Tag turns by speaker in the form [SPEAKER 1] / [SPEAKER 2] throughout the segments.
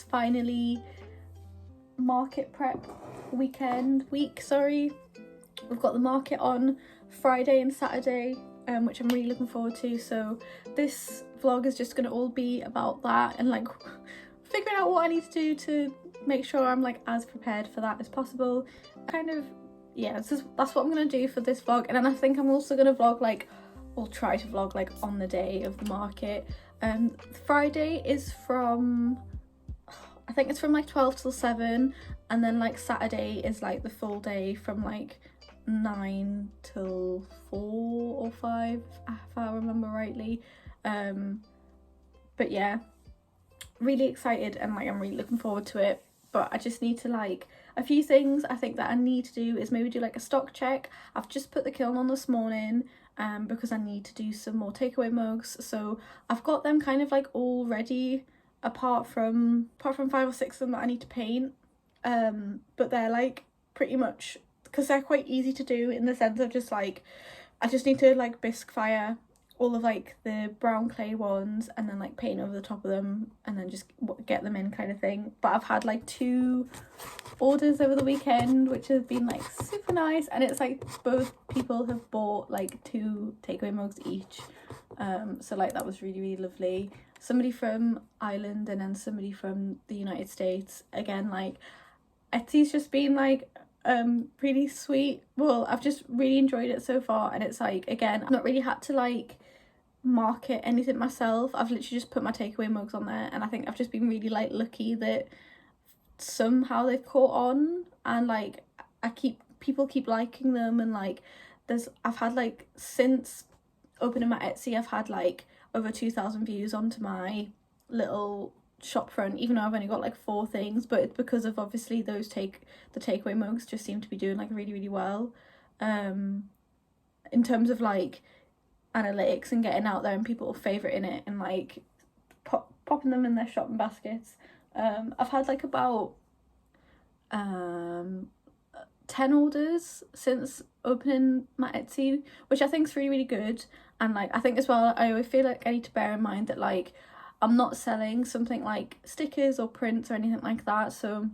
[SPEAKER 1] it's finally market prep week, sorry. We've got the market on Friday and Saturday, which I'm really looking forward to, so this vlog is just going to all be about that and like figuring out what I need to do to make sure I'm like as prepared for that as possible. Kind of, yeah, that's what I'm going to do for this vlog. And then I think I'm also going to vlog like, or try to vlog like on the day of the market. Friday is from, I think it's from like 12 till 7, and then like Saturday is like the full day from like 9 till 4 or 5 if I remember rightly. But yeah, really excited and like I'm really looking forward to it. But I just need to like, a few things I think that I need to do is maybe do like a stock check. I've just put the kiln on this morning because I need to do some more takeaway mugs, so I've got them kind of like all ready apart from 5 or 6 of them that I need to paint, but they're like pretty much, because they're quite easy to do in the sense of just like I just need to like bisque fire all of like the brown clay ones and then like paint over the top of them and then just get them in kind of thing. But I've had like 2 orders over the weekend which have been like super nice, and it's like both people have bought like 2 takeaway mugs each, so like that was really lovely. Somebody from Ireland and then somebody from the United States. Again, like Etsy's just been like really sweet. Well, I've just really enjoyed it so far, and it's like, again, I've not really had to like market anything myself. I've literally just put my takeaway mugs on there, and I think I've just been really like lucky that somehow they've caught on, and like people keep liking them, and like I've had like, since opening my Etsy, I've had like over 2,000 views onto my little shop front, even though I've only got like 4 things, but it's because of obviously those the takeaway mugs just seem to be doing like really well in terms of like analytics and getting out there and people favoriting it and like popping them in their shopping baskets. I've had like about 10 orders since opening my Etsy, which I think is really good. And like I think as well, I always feel like I need to bear in mind that like I'm not selling something like stickers or prints or anything like that, so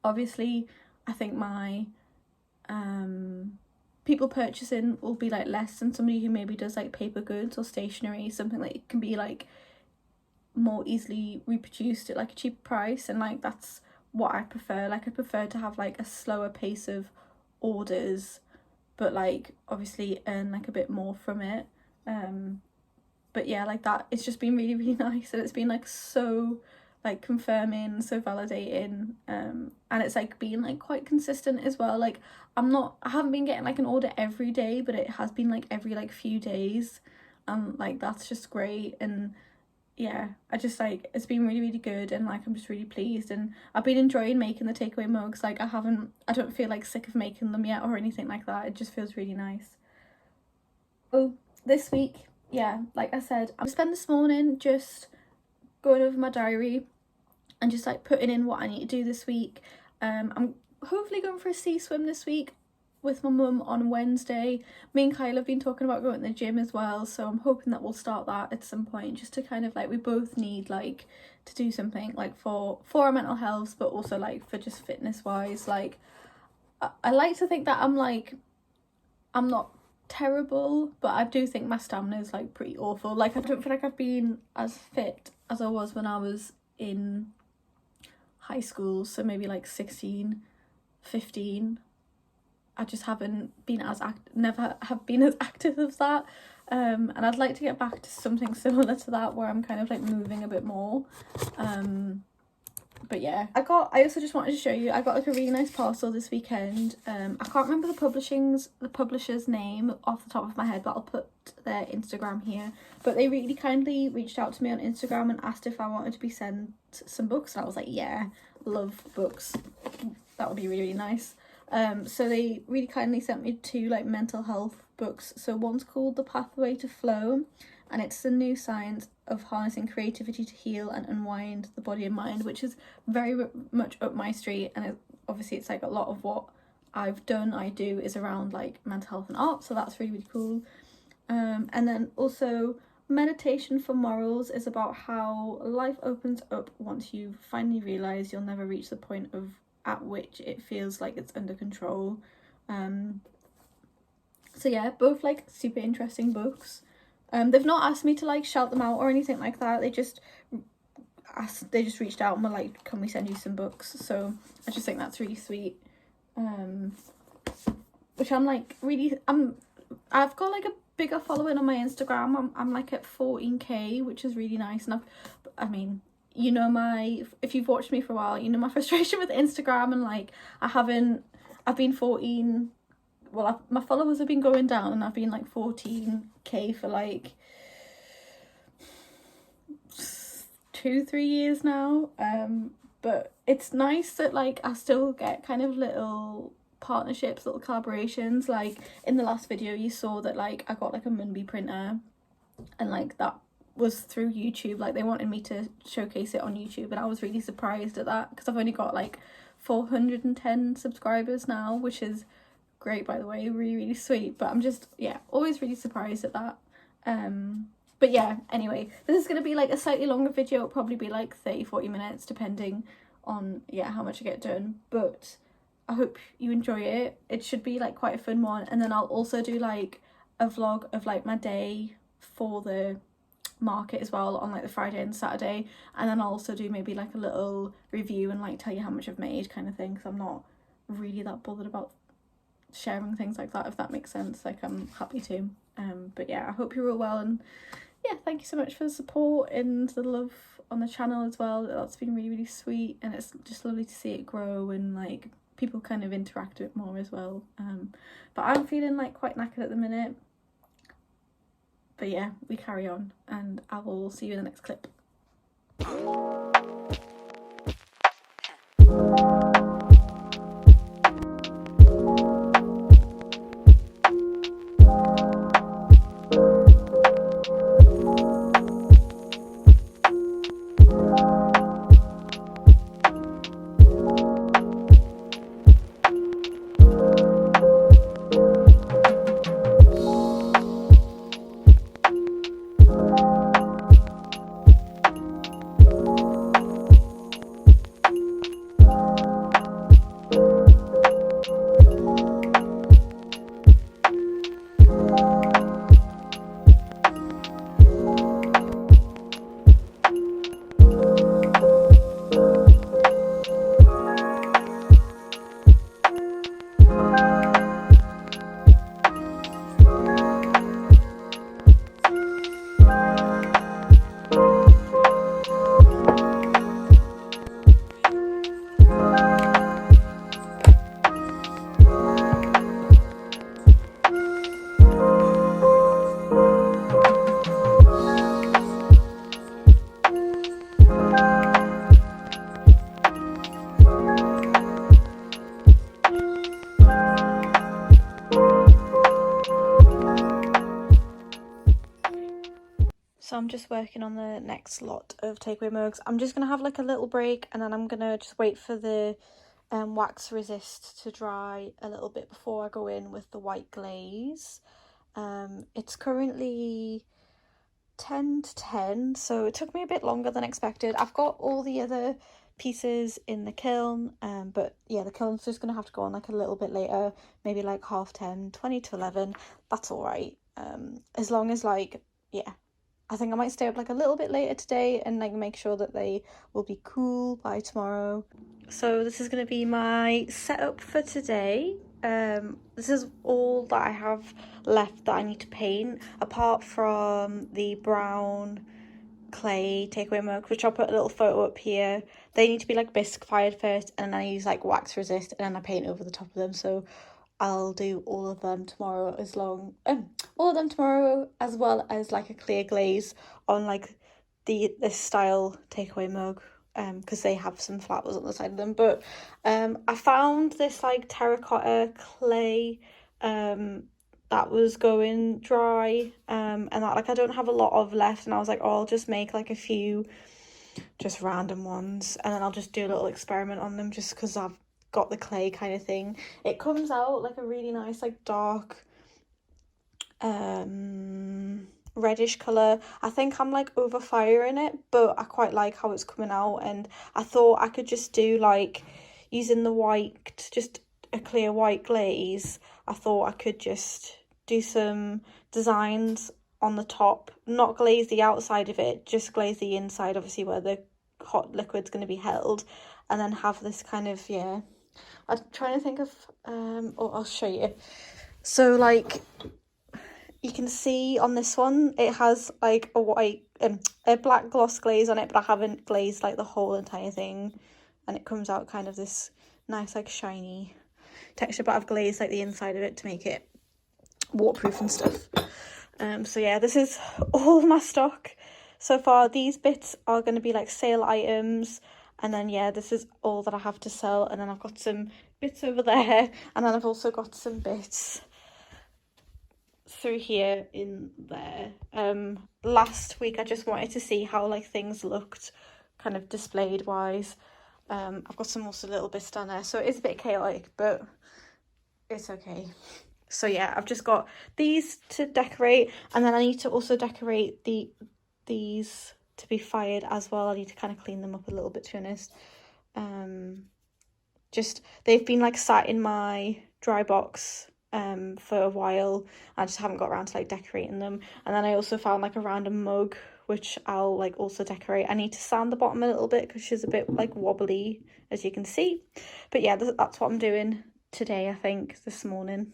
[SPEAKER 1] obviously I think my people purchasing will be like less than somebody who maybe does like paper goods or stationery, something that can be like more easily reproduced at like a cheaper price, and like that's what I prefer. Like I prefer to have like a slower pace of orders, but like obviously earn like a bit more from it. But yeah, like that, it's just been really nice, and it's been like so like confirming, so validating, and it's like been like quite consistent as well. Like I haven't been getting like an order every day, but it has been like every like few days, and like that's just great. And yeah, I just like, it's been really good, and like I'm just really pleased, and I've been enjoying making the takeaway mugs. Like I don't feel like sick of making them yet or anything like that. It just feels really nice. Oh, this week, yeah, like I said, I spent this morning just going over my diary and just like putting in what I need to do this week. I'm hopefully going for a sea swim this week with my mum on Wednesday. Me and Kyle have been talking about going to the gym as well, so I'm hoping that we'll start that at some point, just to kind of like, we both need like to do something like for our mental health, but also like for just fitness wise. Like I like to think that I'm not terrible, but I do think my stamina is like pretty awful. Like I don't feel like I've been as fit as I was when I was in high school, so maybe like 16, 15. I just haven't been never have been as active as that, and I'd like to get back to something similar to that, where I'm kind of like moving a bit more. But yeah, I also just wanted to show you, I got like a really nice parcel this weekend. I can't remember the publisher's name off the top of my head, but I'll put their Instagram here. But they really kindly reached out to me on Instagram and asked if I wanted to be sent some books, and I was like, yeah, love books, that would be really nice. So they really kindly sent me 2 like mental health books. So one's called The Pathway to Flow, and it's the new science of harnessing creativity to heal and unwind the body and mind, which is very much up my street. And obviously it's like a lot of what I do is around like mental health and art, so that's really cool. And then also Meditation for Morals is about how life opens up once you finally realise you'll never reach the point of at which it feels like it's under control. So yeah, both like super interesting books. They've not asked me to like shout them out or anything like that. They just reached out and were like, can we send you some books? So I just think that's really sweet. Which I'm like I've got like a bigger following on my Instagram. I'm like at 14k, which is really nice. And I mean, you know, if you've watched me for a while, you know my frustration with Instagram, and like I've been 14, well, my followers have been going down, and I've been like 14k for like 2-3 years now. But it's nice that like I still get kind of little partnerships, little collaborations. Like in the last video you saw that like I got like a Munby printer, and like that was through YouTube. Like they wanted me to showcase it on YouTube, and I was really surprised at that because I've only got like 410 subscribers now, which is great, by the way, really sweet. But I'm just, yeah, always really surprised at that. But yeah, anyway, this is going to be like a slightly longer video. It'll probably be like 30-40 minutes depending on, yeah, how much I get done. But I hope you enjoy it. It should be like quite a fun one. And then I'll also do like a vlog of like my day for the market as well on like the Friday and Saturday. And then I'll also do maybe like a little review and like tell you how much I've made kind of thing, because I'm not really that bothered about sharing things like that, if that makes sense. Like I'm happy to. But yeah, I hope you're all well, and yeah, thank you so much for the support and the love on the channel as well. That's been really sweet, and it's just lovely to see it grow and like people kind of interact with it more as well. But I'm feeling like quite knackered at the minute. But yeah, we carry on, and I will see you in the next clip. So I'm just working on the next lot of takeaway mugs. I'm just going to have like a little break, and then I'm going to just wait for the wax resist to dry a little bit before I go in with the white glaze. It's currently 10 to 10, so it took me a bit longer than expected. I've got all the other pieces in the kiln, but yeah, the kiln's just going to have to go on like a little bit later, maybe like 10:30, 20 to 11. That's all right. As long as like, yeah, I think I might stay up like a little bit later today and like make sure that they will be cool by tomorrow. So this is going to be my setup for today. This is all that I have left that I need to paint, apart from the brown clay takeaway mugs, which I'll put a little photo up here. They need to be like bisque fired first, and then I use like wax resist, and then I paint over the top of them. So I'll do all of them tomorrow, as well as like a clear glaze on like this style takeaway mug, because they have some flowers on the side of them. But I found this like terracotta clay that was going dry, and that like I don't have a lot of left, and I was like, oh, I'll just make like a few just random ones, and then I'll just do a little experiment on them, just because I've got the clay kind of thing. It comes out like a really nice like dark reddish colour. I think I'm like over firing it, but I quite like how it's coming out, and I thought I could just do like using the white, just a clear white glaze. I thought I could just do some designs on the top, not glaze the outside of it, just glaze the inside, obviously where the hot liquid's going to be held, and then have this kind of, yeah, I'm trying to think of oh, I'll show you. So like you can see on this one it has like a black gloss glaze on it, but I haven't glazed like the whole entire thing, and it comes out kind of this nice like shiny texture, but I've glazed like the inside of it to make it waterproof and stuff. So yeah, this is all my stock so far. These bits are going to be like sale items, and then yeah, this is all that I have to sell, and then I've got some bits over there, and then I've also got some bits through here in there. Last week I just wanted to see how like things looked kind of displayed wise. I've got some also little bits down there, so it is a bit chaotic, but it's okay. So yeah, I've just got these to decorate, and then I need to also decorate these to be fired as well. I need to kind of clean them up a little bit, to be honest. Just they've been like sat in my dry box for a while. I just haven't got around to like decorating them. And then I also found like a random mug which I'll like also decorate. I need to sand the bottom a little bit because she's a bit like wobbly, as you can see. But yeah, that's what I'm doing today, I think, this morning.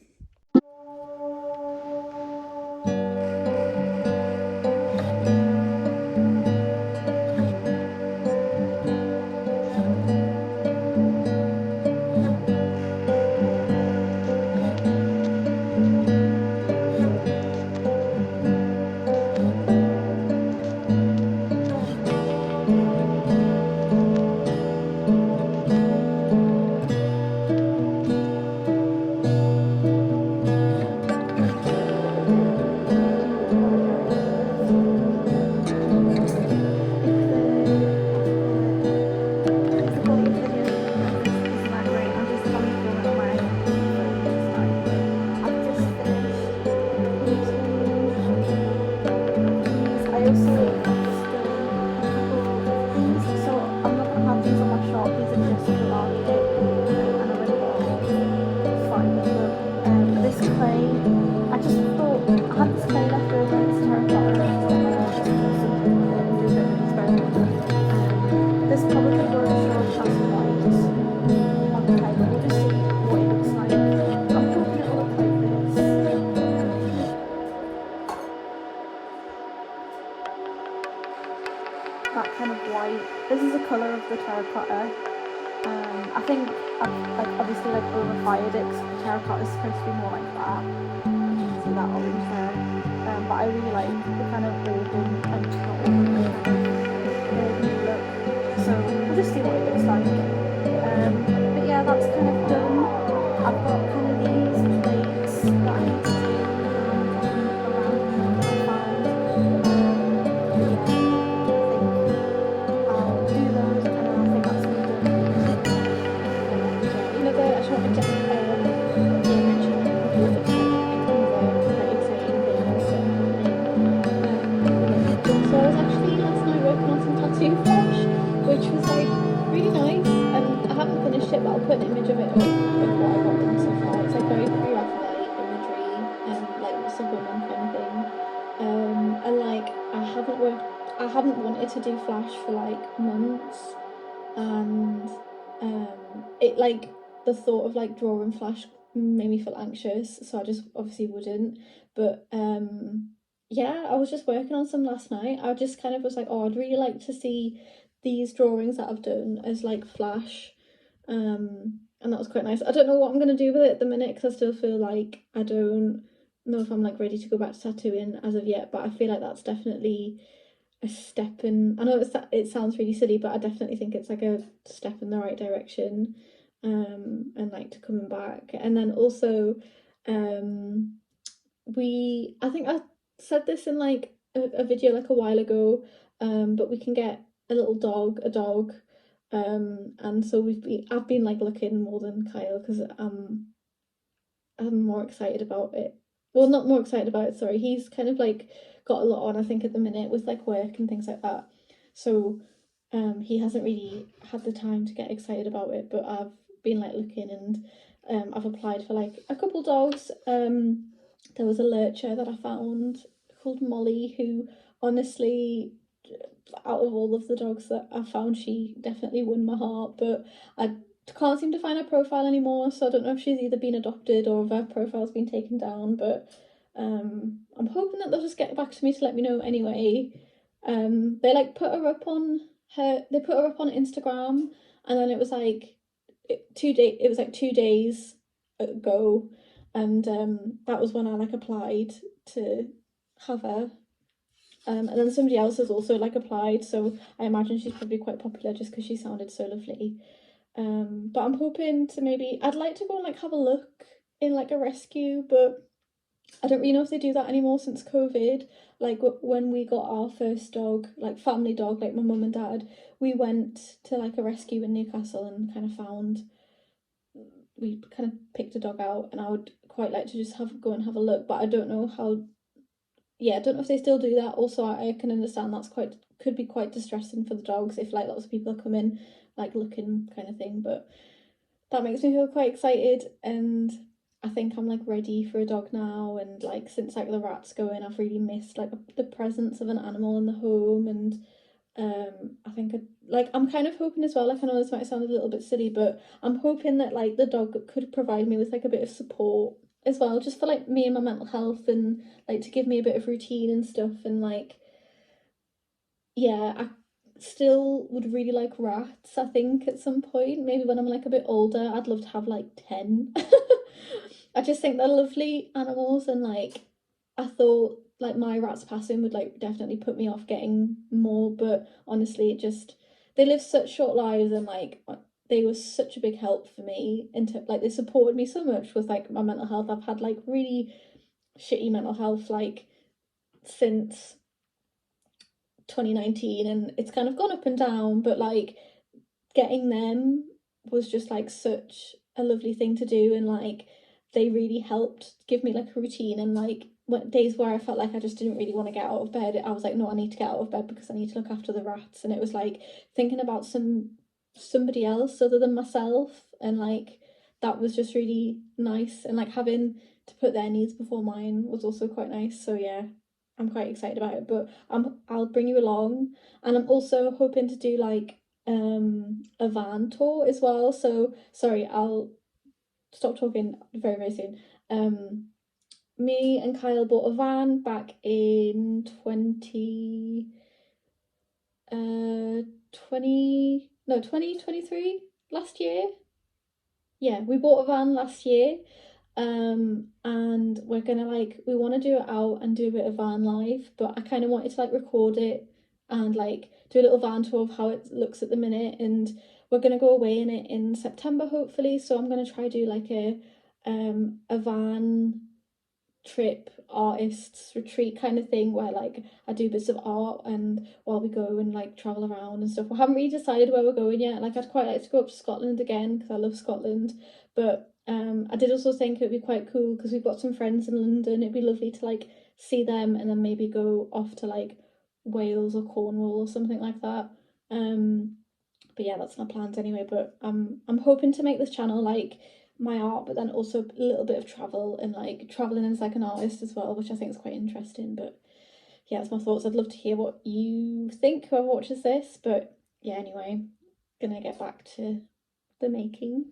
[SPEAKER 1] That kind of white. This is the colour of the terracotta. I think I've like obviously like over fired it because terracotta is supposed to be more like that. You can see that orange there. But I really like the kind of golden and not orangey kind of look. So we'll just see what it looks like. But yeah, that's kind of done. I've got kind of these plates that I need to do around that I found. But yeah, I'll do those, and then I think that's me done. Another, I just wanted to mention a couple of other exciting things that are happening. So I was actually last night working on some tattoo flash, which was like really nice, and I haven't finished it, but I'll put an image of it up of what I got done so far. It's like very pre-Raphaelite imagery and like some woman kind of thing. And like I haven't wanted to do flash for like months, and it like the thought of like drawing flash made me feel anxious, so I just obviously wouldn't. But yeah, I was just working on some last night. I just kind of was like, oh, I'd really like to see these drawings that I've done as like flash, and that was quite nice. I don't know what I'm gonna do with it at the minute because I still feel like I don't know if I'm like ready to go back to tattooing as of yet, but I feel like that's definitely a step in. I know it sounds really silly, but I definitely think it's like a step in the right direction, and like to coming back. And then also, I think I said this in like a video like a while ago, but we can get a little dog, and so I've been like looking more than Kyle because I'm more excited about it. Well, not more excited about it, sorry. He's kind of like got a lot on, I think, at the minute with like work and things like that. So he hasn't really had the time to get excited about it, but I've been like looking, and I've applied for like a couple dogs. There was a lurcher that I found called Molly, who honestly, out of all of the dogs that I found, she definitely won my heart, but I can't seem to find her profile anymore, so I don't know if she's either been adopted or if her profile's been taken down, but I'm hoping that they'll just get back to me to let me know anyway. They like put her up on Instagram, and then it was like 2 days ago, and that was when I like applied to have her. And then somebody else has also like applied, so I imagine she's probably quite popular just because she sounded so lovely. But I'm hoping to I'd like to go and like have a look in like a rescue, but I don't really know if they do that anymore since COVID. Like when we got our first dog, like family dog, like my mum and dad, we went to like a rescue in Newcastle and we kind of picked a dog out, and I would quite like to just go and have a look, but I don't know I don't know if they still do that. Also, I can understand could be quite distressing for the dogs if like lots of people are coming like looking kind of thing, but that makes me feel quite excited, and I think I'm like ready for a dog now. And like since like the rats going, I've really missed like the presence of an animal in the home, and I think I'm kind of hoping as well, like I know this might sound a little bit silly, but I'm hoping that like the dog could provide me with like a bit of support as well, just for like me and my mental health, and like to give me a bit of routine and stuff. And like, yeah, I still would really like rats, I think, at some point, maybe when I'm like a bit older. I'd love to have like 10. I just think they're lovely animals, and like I thought like my rat's passing would like definitely put me off getting more, but honestly they live such short lives, and like they were such a big help for me like they supported me so much with like my mental health. I've had like really shitty mental health like since 2019, and it's kind of gone up and down, but like getting them was just like such a lovely thing to do, and like they really helped give me like a routine. And like days where I felt like I just didn't really want to get out of bed, I was like, no, I need to get out of bed because I need to look after the rats. And it was like thinking about somebody else other than myself, and like that was just really nice, and like having to put their needs before mine was also quite nice. So yeah, I'm quite excited about it, but I'll bring you along. And I'm also hoping to do like a van tour as well. So sorry, I'll stop talking very, very soon. Me and Kyle bought a van back in 2023, last year. Yeah, we bought a van last year. And we're gonna we want to do it out and do a bit of van life, but I kind of wanted to like record it and like do a little van tour of how it looks at the minute. And we're gonna go away in it in September hopefully, so I'm gonna try do like a van trip artists retreat kind of thing, where like I do bits of art and while we go and like travel around and stuff. We haven't really decided where we're going yet. Like I'd quite like to go up to Scotland again because I love Scotland, but I did also think it would be quite cool because we've got some friends in London. It'd be lovely to like see them and then maybe go off to like Wales or Cornwall or something like that. But yeah, that's my plans anyway. But I'm hoping to make this channel like my art, but then also a little bit of travel and like traveling as like an artist as well, which I think is quite interesting. But yeah, that's my thoughts. I'd love to hear what you think, whoever watches this. But yeah, anyway, gonna get back to the making.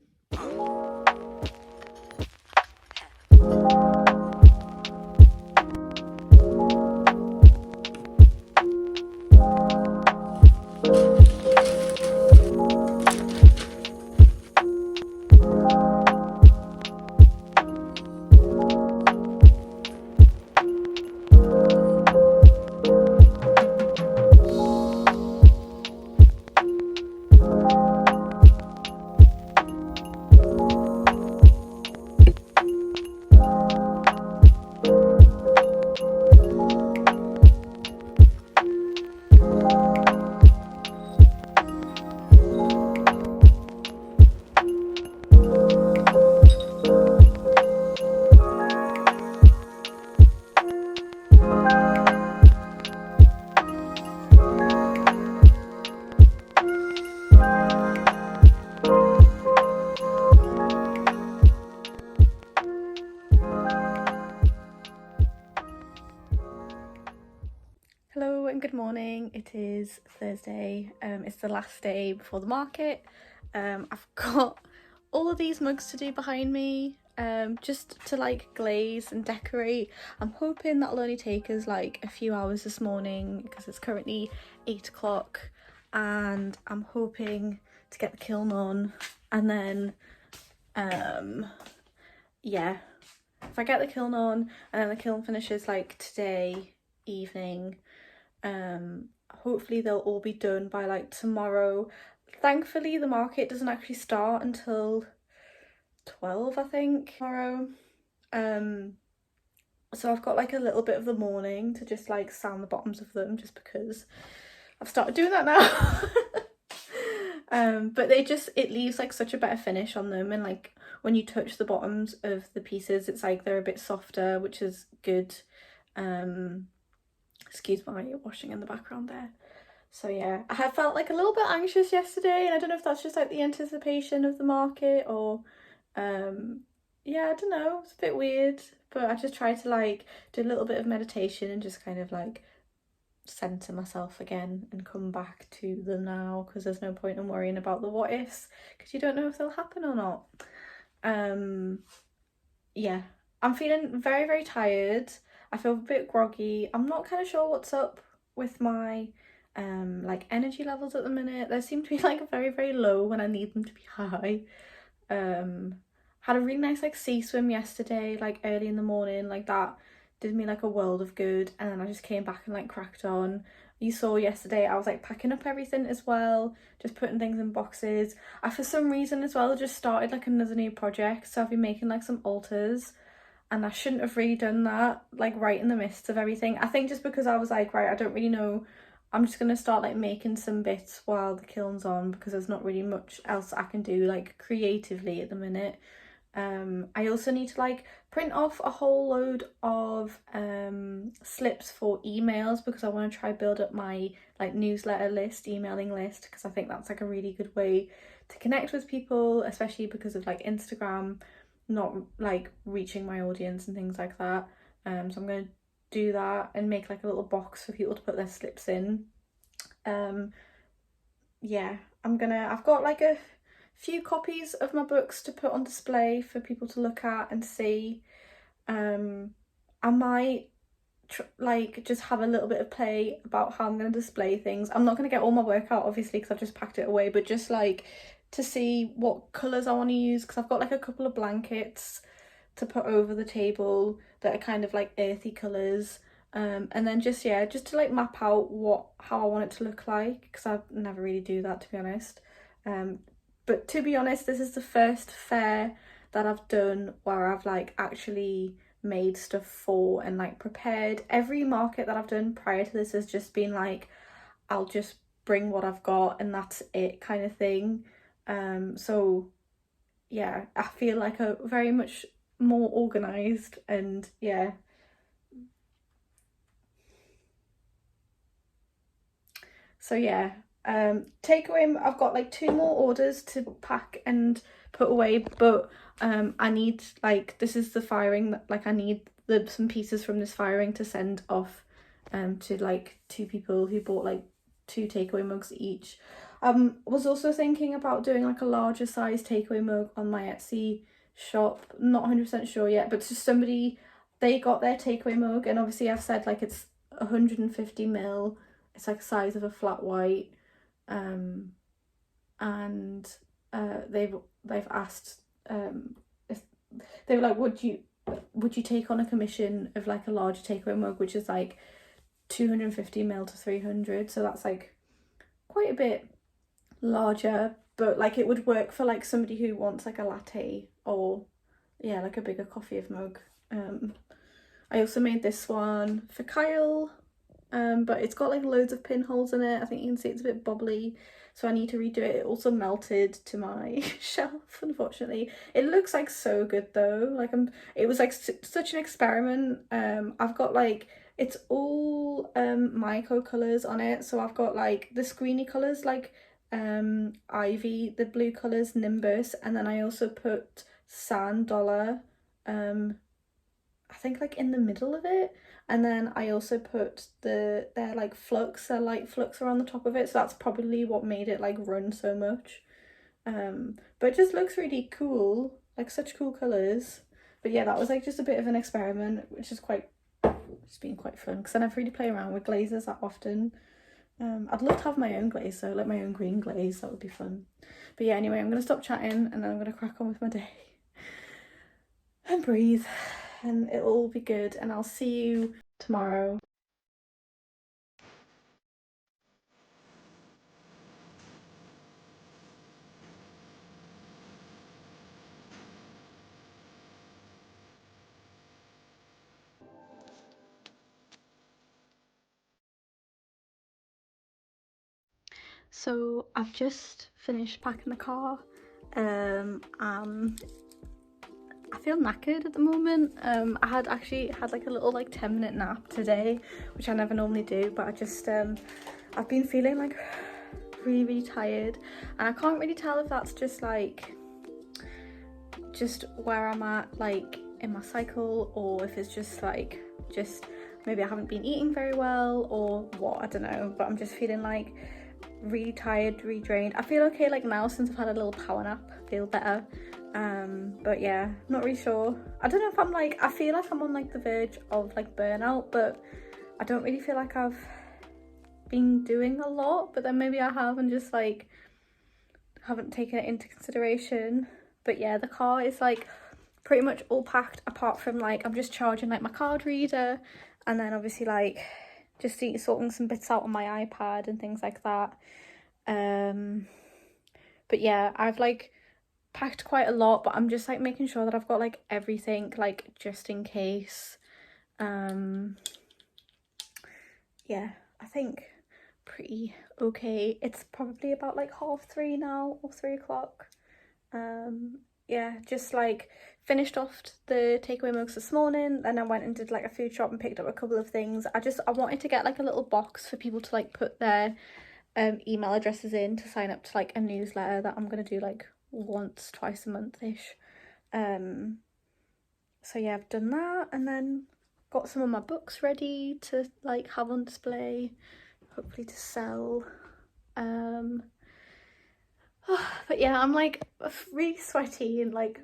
[SPEAKER 1] Good morning. It is Thursday. It's the last day before the market. I've got all of these mugs to do behind me, just to like glaze and decorate. I'm hoping that'll only take us like a few hours this morning because it's currently 8 o'clock, and I'm hoping to get the kiln on, and then yeah, if I get the kiln on and then the kiln finishes like today evening, hopefully they'll all be done by like tomorrow. Thankfully the market doesn't actually start until 12, I think, tomorrow. So I've got like a little bit of the morning to just like sand the bottoms of them, just because I've started doing that now. But it leaves like such a better finish on them, and like when you touch the bottoms of the pieces, it's like they're a bit softer, which is good. Excuse my washing in the background there. So yeah, I have felt like a little bit anxious yesterday, and I don't know if that's just like the anticipation of the market or yeah, I don't know, it's a bit weird, but I just try to like do a little bit of meditation and just kind of like center myself again and come back to the now, because there's no point in worrying about the what ifs because you don't know if they'll happen or not. Yeah, I'm feeling very, very tired. I feel a bit groggy. I'm not kind of sure what's up with my like energy levels at the minute. They seem to be like very, very low when I need them to be high. Had a really nice like sea swim yesterday, like early in the morning, like that did me like a world of good, and then I just came back and like cracked on. You saw yesterday I was like packing up everything as well, just putting things in boxes. I for some reason as well just started like another new project, so I've been making like some altars, and I shouldn't have really done that like right in the midst of everything. I think just because I was like, right, I don't really know, I'm just gonna start like making some bits while the kiln's on, because there's not really much else I can do like creatively at the minute. I also need to like print off a whole load of slips for emails, because I want to try build up my like newsletter list, emailing list, because I think that's like a really good way to connect with people, especially because of like Instagram not like reaching my audience and things like that. So I'm going to do that and make like a little box for people to put their slips in. Yeah, I've got like a few copies of my books to put on display for people to look at and see. I might like just have a little bit of play about how I'm going to display things. I'm not going to get all my work out obviously because I've just packed it away, but just like to see what colours I want to use, because I've got like a couple of blankets to put over the table that are kind of like earthy colours. And then just to like map out how I want it to look like, because I never really do that, to be honest. But to be honest, this is the first fair that I've done where I've like actually made stuff for and like prepared. Every market that I've done prior to this has just been like, I'll just bring what I've got and that's it kind of thing. So yeah, I feel like a very much more organised, and yeah. So yeah, takeaway, I've got like 2 more orders to pack and put away, but I need like, this is the firing, like I need some pieces from this firing to send off to like 2 people who bought like 2 takeaway mugs each. Was also thinking about doing like a larger size takeaway mug on my Etsy shop, not 100% sure yet, but just somebody, they got their takeaway mug, and obviously I've said like it's 150 ml. It's like the size of a flat white, and they've asked if they were like, would you take on a commission of like a larger takeaway mug, which is like 250 ml to 300, so that's like quite a bit larger, but like it would work for like somebody who wants like a latte or yeah, like a bigger coffee of mug. I also made this one for Kyle. But it's got like loads of pinholes in it. I think you can see it's a bit bobbly, so I need to redo it. It also melted to my shelf, unfortunately. It looks like so good though. Like it was like such an experiment. I've got like, it's all Myco colours on it. So I've got like the screeny colours like Ivy, the blue colours Nimbus, and then I also put Sand Dollar. I think like in the middle of it, and then I also put their like flux, their light flux around the top of it, so that's probably what made it like run so much. But it just looks really cool, like such cool colours. But yeah, that was like just a bit of an experiment, which is it's been quite fun because I never really play around with glazes that often. I'd love to have my own glaze though, like my own green glaze, that would be fun. But yeah, anyway, I'm gonna stop chatting and then I'm gonna crack on with my day and breathe, and it'll all be good, and I'll see you tomorrow. So I've just finished packing the car. I feel knackered at the moment. I had actually had like a little like 10-minute nap today, which I never normally do, but I just I've been feeling like really tired, and I can't really tell if that's just like just where I'm at like in my cycle, or if it's just maybe I haven't been eating very well or what, I don't know, but I'm just feeling like really tired, really drained. I feel okay like now since I've had a little power nap, I feel better. But yeah, not really sure. I don't know if I'm like, I feel like I'm on like the verge of like burnout, but I don't really feel like I've been doing a lot, but then maybe I have and just like haven't taken it into consideration. But yeah, the car is like pretty much all packed apart from like I'm just charging like my card reader, and then obviously like just sorting some bits out on my iPad and things like that. But yeah, I've like packed quite a lot, but I'm just like making sure that I've got like everything like just in case. Yeah, I think pretty okay. It's probably about like 3:30 now, or 3 o'clock. Yeah, just like finished off the takeaway mugs this morning, and I went and did like a food shop and picked up a couple of things. I wanted to get like a little box for people to like put their email addresses in to sign up to like a newsletter that I'm gonna do like twice a month-ish. So yeah, I've done that, and then got some of my books ready to like have on display, hopefully to sell. But yeah, I'm like really sweaty and like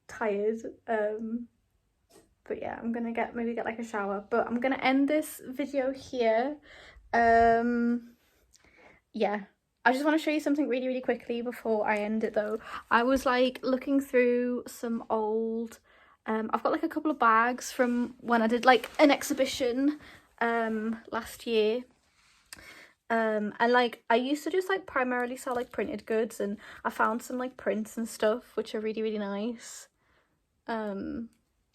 [SPEAKER 1] tired. But yeah, I'm gonna maybe get like a shower, but I'm gonna end this video here. Yeah, I just want to show you something really quickly before I end it though. I was like looking through some old I've got like a couple of bags from when I did like an exhibition last year. And like I used to just like primarily sell like printed goods, and I found some like prints and stuff which are really nice,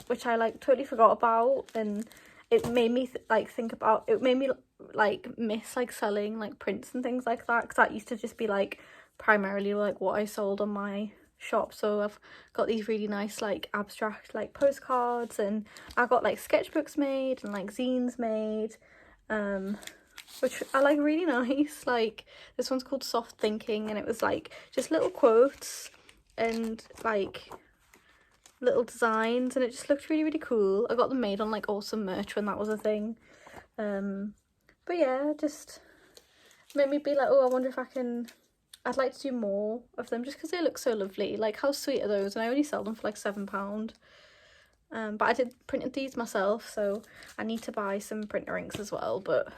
[SPEAKER 1] which I like totally forgot about, and it made me it made me like miss like selling like prints and things like that, because that used to just be like primarily like what I sold on my shop. So I've got these really nice like abstract like postcards, and I got like sketchbooks made and like zines made, which are like really nice. Like this one's called Soft Thinking, and it was like just little quotes and like little designs, and it just looked really cool. I got them made on like Awesome Merch when that was a thing. But yeah, just made me be like, oh, I wonder if I'd like to do more of them, just because they look so lovely. Like, how sweet are those? And I only sell them for like £7. But I printed these myself, so I need to buy some printer inks as well. But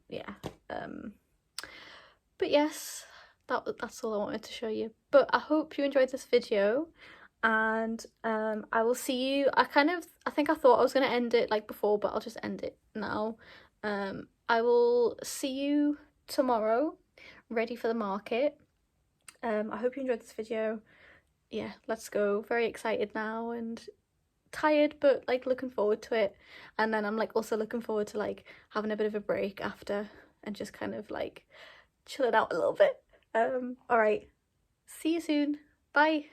[SPEAKER 1] yeah, but yes, that's all I wanted to show you. But I hope you enjoyed this video, and I will see you. I think I thought I was going to end it like before, but I'll just end it now. I will see you tomorrow, ready for the market. I hope you enjoyed this video. Yeah, let's go. Very excited now and tired, but like looking forward to it. And then I'm like also looking forward to like having a bit of a break after, and just kind of like chilling out a little bit. All right, see you soon. Bye.